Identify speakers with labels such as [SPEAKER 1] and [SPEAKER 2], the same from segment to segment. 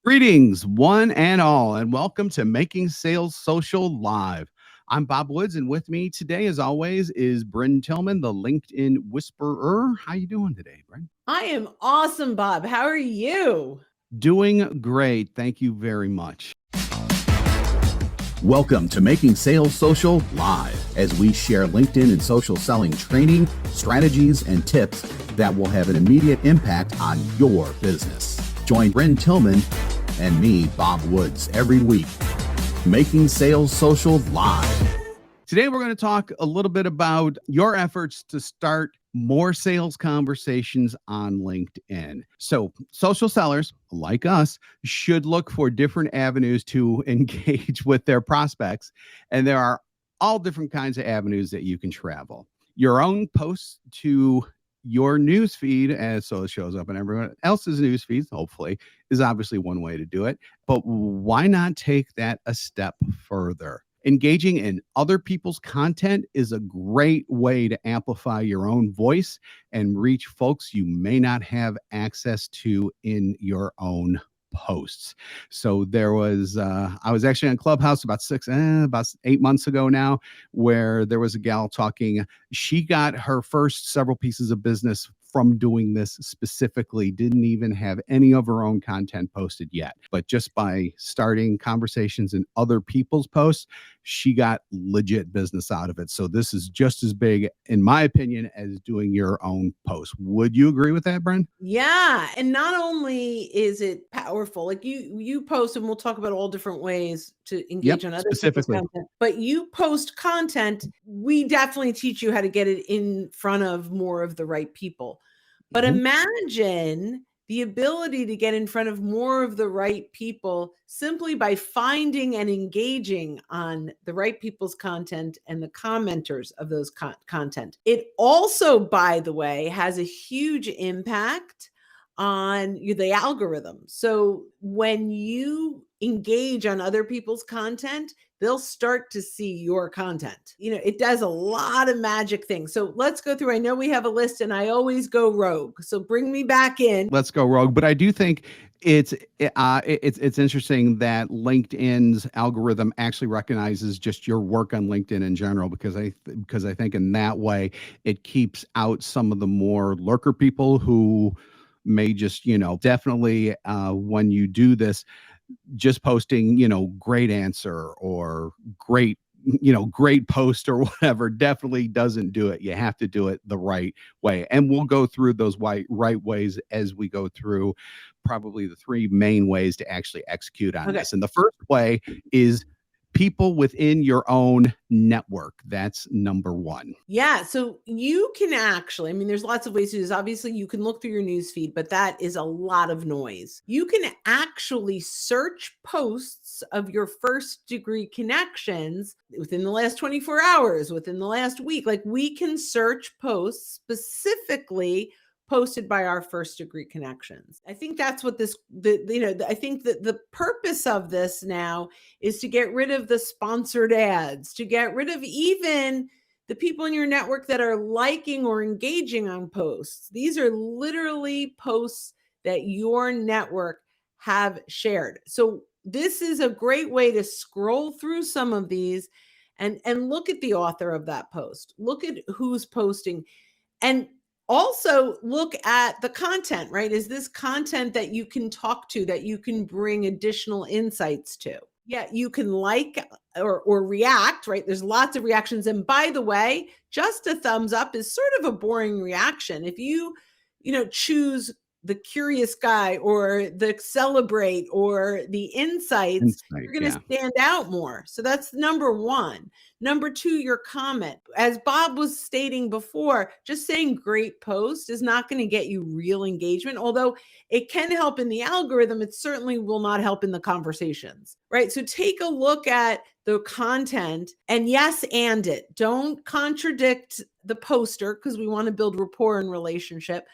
[SPEAKER 1] Greetings, one and all, and welcome to Making Sales Social Live. I'm Bob Woods, and with me today, as always, is Bryn Tillman, the LinkedIn Whisperer. How you doing today, Bryn?
[SPEAKER 2] I am awesome, Bob. How are you?
[SPEAKER 1] Doing great. Thank you very much.
[SPEAKER 3] Welcome to Making Sales Social Live, as we share LinkedIn and social selling training, strategies, and tips that will have an immediate impact on your business. Join Bryn Tillman and me, Bob Woods, every week. Making Sales Social Live.
[SPEAKER 1] Today, we're going to talk a little bit about your efforts to start more sales conversations on LinkedIn. So social sellers like us should look for different avenues to engage with their prospects. And there are all different kinds of avenues that you can travel. Your own posts to your news feed, as so it shows up in everyone else's news feeds, hopefully, is obviously one way to do it. But why not take that a step further? Engaging in other people's content is a great way to amplify your own voice and reach folks you may not have access to in your own posts. So there was, I was actually on Clubhouse about 8 months ago now, where there was a gal talking. She got her first several pieces of business from doing this specifically, didn't even have any of her own content posted yet. But just by starting conversations in other people's posts, she got legit business out of it. So this is just as big, in my opinion, as doing your own post. Would you agree with that, Bryn?
[SPEAKER 2] Yeah. And not only is it powerful, like you post, and we'll talk about all different ways to engage on other people's
[SPEAKER 1] specifically.
[SPEAKER 2] content, but you post content, we definitely teach you how to get it in front of more of the right people. But imagine the ability to get in front of more of the right people simply by finding and engaging on the right people's content and the commenters of those content. It also, by the way, has a huge impact on the algorithm. So when you engage on other people's content, they'll start to see your content. It does a lot of magic things. So let's go through. I know we have a list and I always go rogue. So bring me back in.
[SPEAKER 1] Let's go rogue. But I do think it's interesting that LinkedIn's algorithm actually recognizes just your work on LinkedIn in general, because I think in that way it keeps out some of the more lurker people who may just, definitely when you do this, just posting, great answer or great post or whatever definitely doesn't do it. You have to do it the right way. And we'll go through those right ways as we go through probably the three main ways to actually execute on this. And the first way is people within your own network. That's number one.
[SPEAKER 2] Yeah. So you can actually, there's lots of ways to do this. Obviously, you can look through your news feed, but that is a lot of noise. You can actually search posts of your first degree connections within the last 24 hours, within the last week. Like, we can search posts specifically posted by our first degree connections. I think that's what I think that the purpose of this now is to get rid of the sponsored ads, to get rid of even the people in your network that are liking or engaging on posts. These are literally posts that your network have shared. So this is a great way to scroll through some of these and look at the author of that post. Look at who's posting, and also look at the content, right? Is this content that you can talk to, that you can bring additional insights to? Yeah, you can like or react, right? There's lots of reactions. And by the way, just a thumbs up is sort of a boring reaction. If you choose the curious guy or the celebrate or the insights, you're going to stand out more. So that's number one. Number two, your comment. As Bob was stating before, just saying great post is not going to get you real engagement. Although it can help in the algorithm, it certainly will not help in the conversations, right? So take a look at the content and and it. Don't contradict the poster, because we want to build rapport and relationship.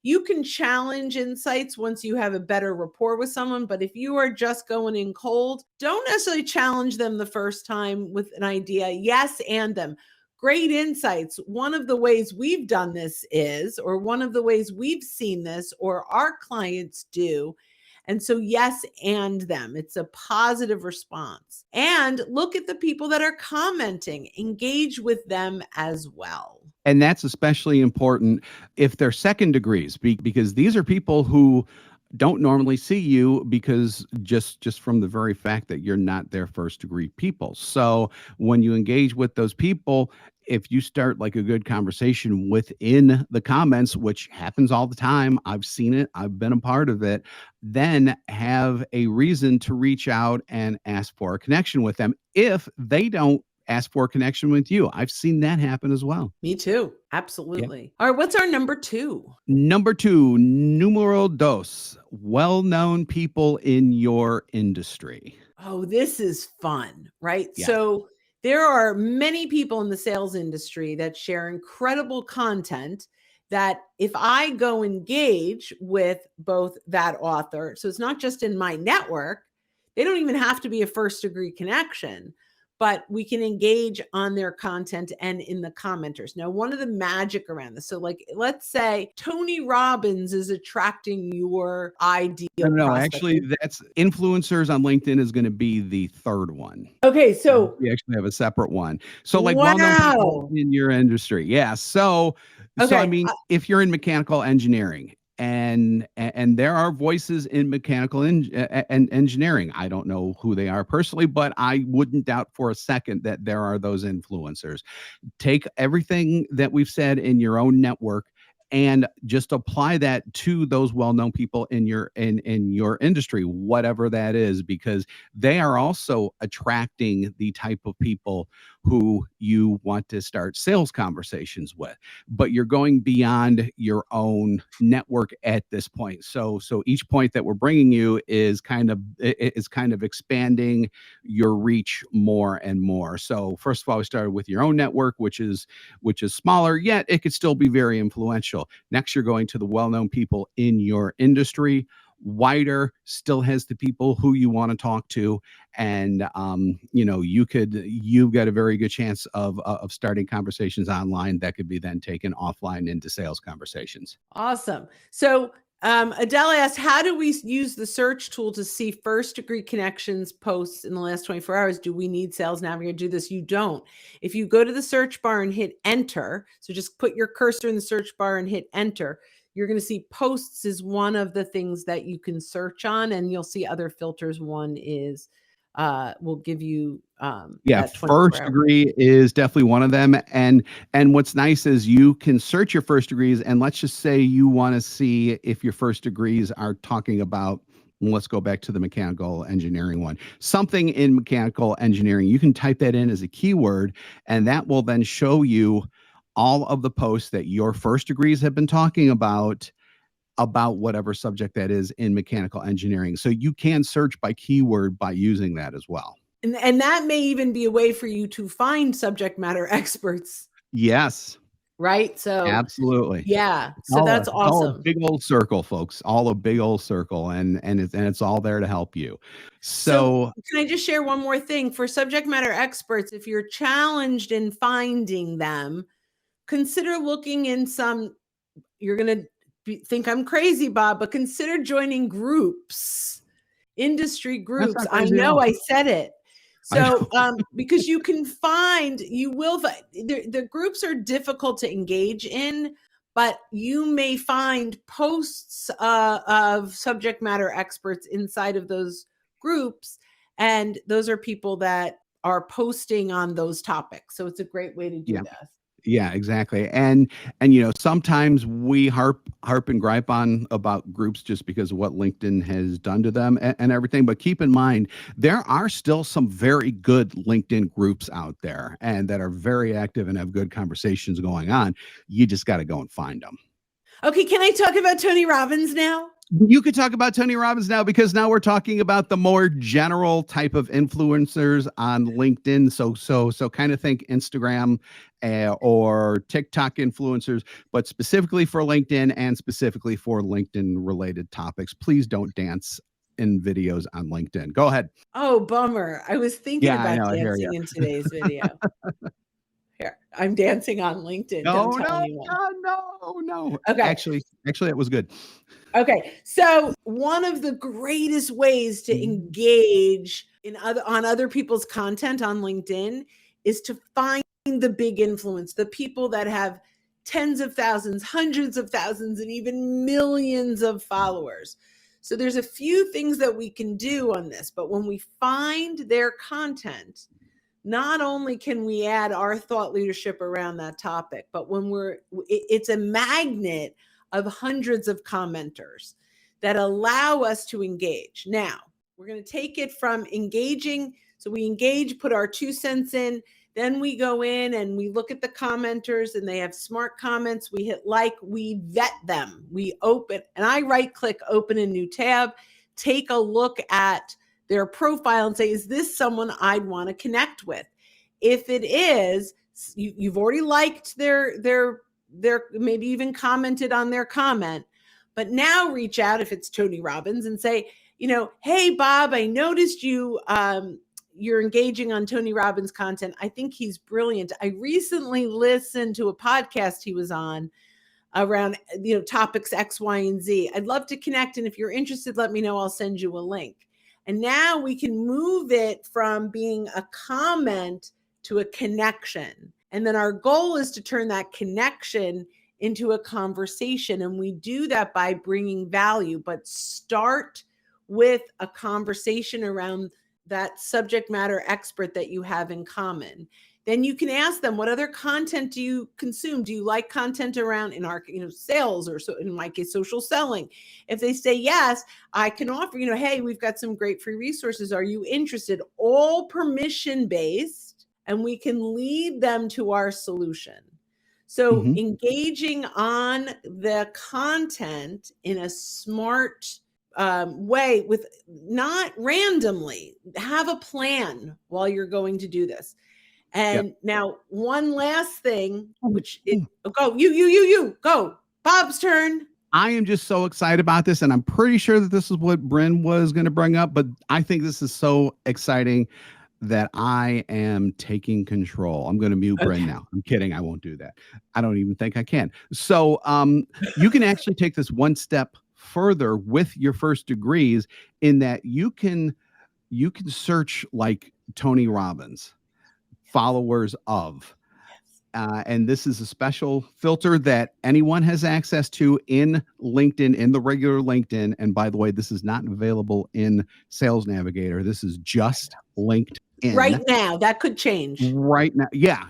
[SPEAKER 2] You can challenge insights once you have a better rapport with someone, but if you are just going in cold, don't necessarily challenge them the first time with an idea. Yes, and them. Great insights. One of the ways we've done this is, or one of the ways we've seen this, or our clients do, And so, yes, and them. It's a positive response. And look at the people that are commenting, engage with them as well.
[SPEAKER 1] And that's especially important if they're second degrees, because these are people who don't normally see you, because just from the very fact that you're not their first degree people. So when you engage with those people, if you start like a good conversation within the comments, which happens all the time, I've seen it, I've been a part of it, then have a reason to reach out and ask for a connection with them if they don't ask for a connection with you. I've seen that happen as well.
[SPEAKER 2] Me too. Absolutely. All right. What's our number 2?
[SPEAKER 1] Number 2, numero dos, well-known people in your industry.
[SPEAKER 2] Oh, this is fun, right?
[SPEAKER 1] Yeah.
[SPEAKER 2] So there are many people in the sales industry that share incredible content that if I go engage with both that author, so it's not just in my network, they don't even have to be a first degree connection, but we can engage on their content and in the commenters. Now, one of the magic around this, so like, let's say Tony Robbins is attracting your ideal
[SPEAKER 1] No,
[SPEAKER 2] prospect.
[SPEAKER 1] actually, that's influencers on LinkedIn is going to be the third one.
[SPEAKER 2] Okay, so
[SPEAKER 1] we actually have a separate one. So like well-known people in your industry. Yeah. So I mean, if you're in mechanical engineering, and there are voices in mechanical engineering. I don't know who they are personally, but I wouldn't doubt for a second that there are those influencers. Take everything that we've said in your own network and just apply that to those well-known people in your industry, whatever that is, because they are also attracting the type of people who you want to start sales conversations with. But you're going beyond your own network at this point. So each point that we're bringing you is kind of expanding your reach more and more. So first of all, we started with your own network, which is smaller, yet it could still be very influential. Next, you're going to the well-known people in your industry. Wider, still has the people who you want to talk to, and you've got a very good chance of starting conversations online that could be then taken offline into sales conversations.
[SPEAKER 2] Awesome. So Adele asked, how do we use the search tool to see first degree connections posts in the last 24 hours? Do we need Sales Navigator to do this? You don't. If you go to the search bar and hit enter, so just put your cursor in the search bar and hit enter, you're going to see posts is one of the things that you can search on, and you'll see other filters. One is will give you
[SPEAKER 1] first degree is definitely one of them. And what's nice is you can search your first degrees, and let's just say you want to see if your first degrees are talking about, let's go back to the mechanical engineering one, something in mechanical engineering. You can type that in as a keyword, and that will then show you all of the posts that your first degrees have been talking about whatever subject that is in mechanical engineering. So you can search by keyword by using that as well.
[SPEAKER 2] And that may even be a way for you to find subject matter experts.
[SPEAKER 1] Yes.
[SPEAKER 2] Right? So
[SPEAKER 1] absolutely.
[SPEAKER 2] Yeah. So that's awesome.
[SPEAKER 1] All a big old circle, folks. All a big old circle. And it's all there to help you. So
[SPEAKER 2] can I just share one more thing? For subject matter experts, if you're challenged in finding them, consider looking in some, you're going to think I'm crazy, Bob, but consider joining groups, industry groups. I know I said it. So, because you will find the groups are difficult to engage in, but you may find posts of subject matter experts inside of those groups. And those are people that are posting on those topics. So it's a great way to do this.
[SPEAKER 1] Yeah, exactly. And sometimes we harp and gripe on about groups just because of what LinkedIn has done to them and everything. But keep in mind, there are still some very good LinkedIn groups out there and that are very active and have good conversations going on. You just got to go and find them.
[SPEAKER 2] Okay. Can I talk about Tony Robbins now?
[SPEAKER 1] You could talk about Tony Robbins now, because now we're talking about the more general type of influencers on LinkedIn. So kind of think Instagram or TikTok influencers, but specifically for LinkedIn and specifically for LinkedIn related topics. Please don't dance in videos on LinkedIn. Go ahead.
[SPEAKER 2] Oh, bummer. I was thinking about dancing in today's video. Here, I'm dancing on LinkedIn.
[SPEAKER 1] No,
[SPEAKER 2] Don't tell
[SPEAKER 1] no,
[SPEAKER 2] anyone.
[SPEAKER 1] no.
[SPEAKER 2] Okay.
[SPEAKER 1] Actually, it was good.
[SPEAKER 2] Okay. So one of the greatest ways to engage on other people's content on LinkedIn is to find the big influence, the people that have tens of thousands, hundreds of thousands, and even millions of followers. So there's a few things that we can do on this, but when we find their content, not only can we add our thought leadership around that topic, but it's a magnet of hundreds of commenters that allow us to engage. Now, we're going to take it from engaging. So we engage, put our 2 cents in, then we go in and we look at the commenters and they have smart comments. We hit like, we vet them, we open, and I right click, open a new tab, take a look at their profile and say, is this someone I'd want to connect with? If it is, you've already liked their maybe even commented on their comment, but now reach out if it's Tony Robbins and say, hey, Bob, I noticed you're engaging on Tony Robbins content. I think he's brilliant. I recently listened to a podcast he was on around, topics X, Y, and Z. I'd love to connect. And if you're interested, let me know. I'll send you a link. And now we can move it from being a comment to a connection. And then our goal is to turn that connection into a conversation. And we do that by bringing value, but start with a conversation around that subject matter expert that you have in common. Then you can ask them, what other content do you consume? Do you like content around, in our, sales, or so in my case, social selling? If they say yes, I can offer, hey, we've got some great free resources. Are you interested? All permission-based, and we can lead them to our solution. So engaging on the content in a smart way, with not randomly, have a plan while you're going to do this. And now one last thing, go, you go, Bob's turn.
[SPEAKER 1] I am just so excited about this, and I'm pretty sure that this is what Bryn was going to bring up, but I think this is so exciting that I am taking control. I'm going to mute Bryn now. I'm kidding. I won't do that. I don't even think I can. So you can actually take this one step further with your first degrees, in that you can search like Tony Robbins, followers of. And this is a special filter that anyone has access to in LinkedIn, in the regular LinkedIn. And by the way, this is not available in Sales Navigator. This is just LinkedIn.
[SPEAKER 2] Right now, that could change.
[SPEAKER 1] Right now. Yeah.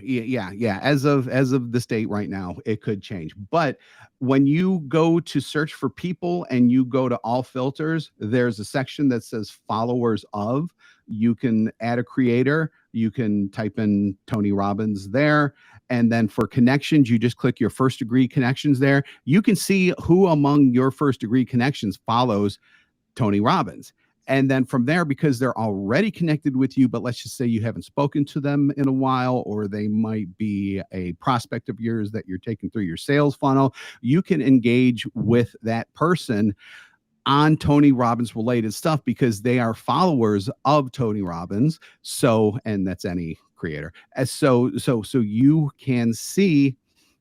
[SPEAKER 1] As of this date right now, it could change. But when you go to search for people and you go to all filters, there's a section that says followers of. You can add a creator. You can type in Tony Robbins there. And then for connections, you just click your first degree connections there. You can see who among your first degree connections follows Tony Robbins. And then from there, because they're already connected with you, but let's just say you haven't spoken to them in a while, or they might be a prospect of yours that you're taking through your sales funnel, you can engage with that person on Tony Robbins related stuff, because they are followers of Tony Robbins. So, and that's any creator. So you can see,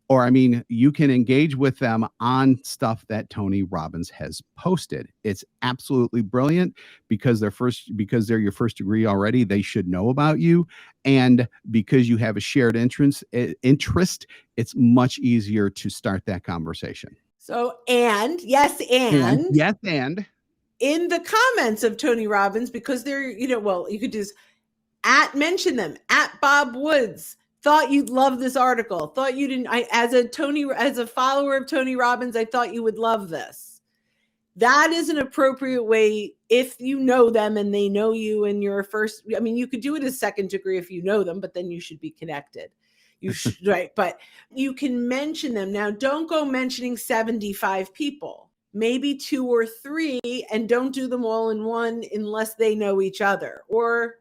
[SPEAKER 1] or you can engage with them on stuff that Tony Robbins has posted. It's absolutely brilliant, because they're your first degree already. They should know about you. And because you have a shared interest, it's much easier to start that conversation.
[SPEAKER 2] So, and in the comments of Tony Robbins, because they're, you could just mention them at Bob Woods. Thought you'd love this article. Thought you didn't. As a follower of Tony Robbins, I thought you would love this. That is an appropriate way if you know them and they know you in your first. You could do it as second degree if you know them, but then you should be connected. You should, right? But you can mention them. Now, don't go mentioning 75 people. Maybe 2 or 3, and don't do them all in one unless they know each other. Or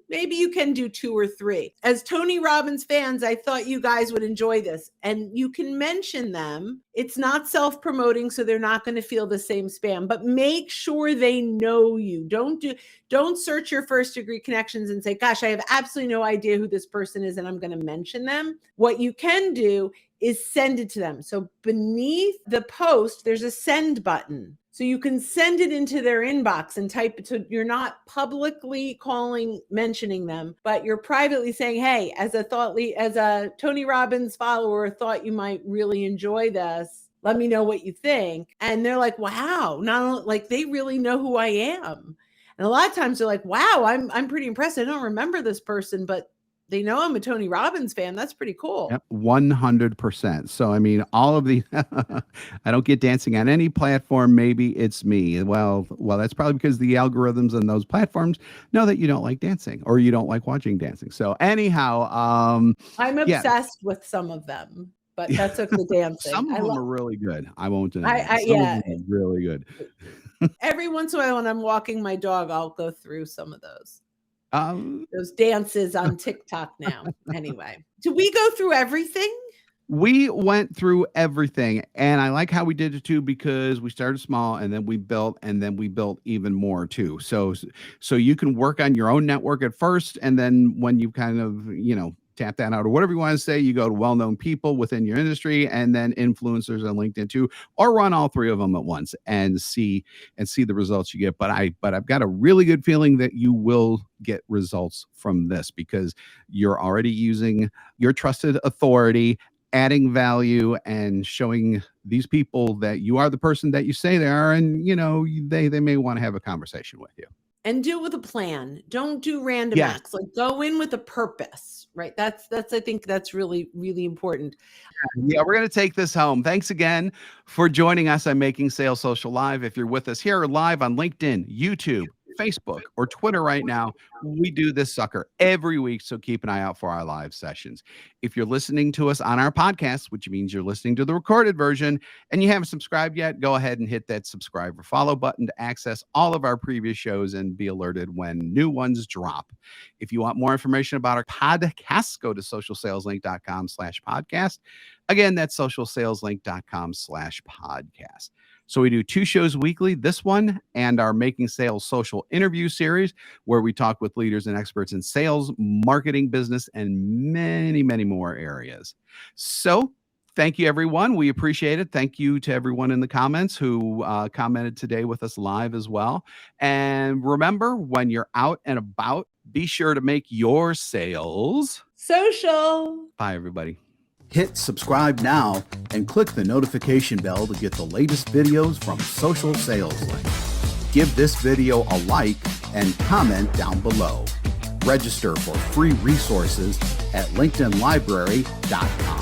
[SPEAKER 2] maybe you can do 2 or 3. As Tony Robbins fans, I thought you guys would enjoy this. And you can mention them. It's not self-promoting, so they're not going to feel the same spam, but make sure they know you. Don't search your first degree connections and say, gosh, I have absolutely no idea who this person is, and I'm going to mention them. What you can do is send it to them. So beneath the post, there's a send button. So you can send it into their inbox and type it. So you're not publicly mentioning them, but you're privately saying, hey, as a Tony Robbins follower, thought you might really enjoy this. Let me know what you think. And they're like, wow, they really know who I am. And a lot of times they're like, wow, I'm pretty impressed. I don't remember this person, but they know I'm a Tony Robbins fan. That's pretty cool.
[SPEAKER 1] Yep, 100%. So, I mean, all of the, I don't get dancing on any platform. Maybe it's me. Well, that's probably because the algorithms on those platforms know that you don't like dancing or you don't like watching dancing. So anyhow,
[SPEAKER 2] I'm obsessed with some of them, but that's okay. Dancing.
[SPEAKER 1] Some of them are really good. I won't deny that. Some of them are really good.
[SPEAKER 2] Every once in a while when I'm walking my dog, I'll go through some of those dances on TikTok now. Anyway, did we go through everything?
[SPEAKER 1] We went through everything, and I like how we did it too, because we started small and then we built even more too. So you can work on your own network at first, and then when you kind of, tap that out or whatever you want to say, you go to well-known people within your industry and then influencers on LinkedIn too, or run all 3 of them at once and see the results you get. But I've got a really good feeling that you will get results from this because you're already using your trusted authority, adding value and showing these people that you are the person that you say they are. And, they may want to have a conversation with you.
[SPEAKER 2] And do it with a plan. Don't do random acts. Like go in with a purpose, right? That's I think that's really, really important.
[SPEAKER 1] Yeah, we're going to take this home. Thanks again for joining us on Making Sales Social Live. If you're with us here live on LinkedIn, YouTube, Facebook, or Twitter right now, we do this sucker every week, so keep an eye out for our live sessions. If you're listening to us on our podcast, which means you're listening to the recorded version, and you haven't subscribed yet, go ahead and hit that subscribe or follow button to access all of our previous shows and be alerted when new ones drop. If you want more information about our podcasts, go to socialsaleslink.com/podcast. Again, that's socialsaleslink.com/podcast. So we do 2 shows weekly, this one and our Making Sales Social interview series, where we talk with leaders and experts in sales, marketing, business, and many, many more areas. So thank you, everyone. We appreciate it. Thank you to everyone in the comments who commented today with us live as well. And remember, when you're out and about, be sure to make your sales
[SPEAKER 2] social.
[SPEAKER 1] Bye, everybody.
[SPEAKER 3] Hit subscribe now and click the notification bell to get the latest videos from Social Sales Link. Give this video a like and comment down below. Register for free resources at linkedinlibrary.com.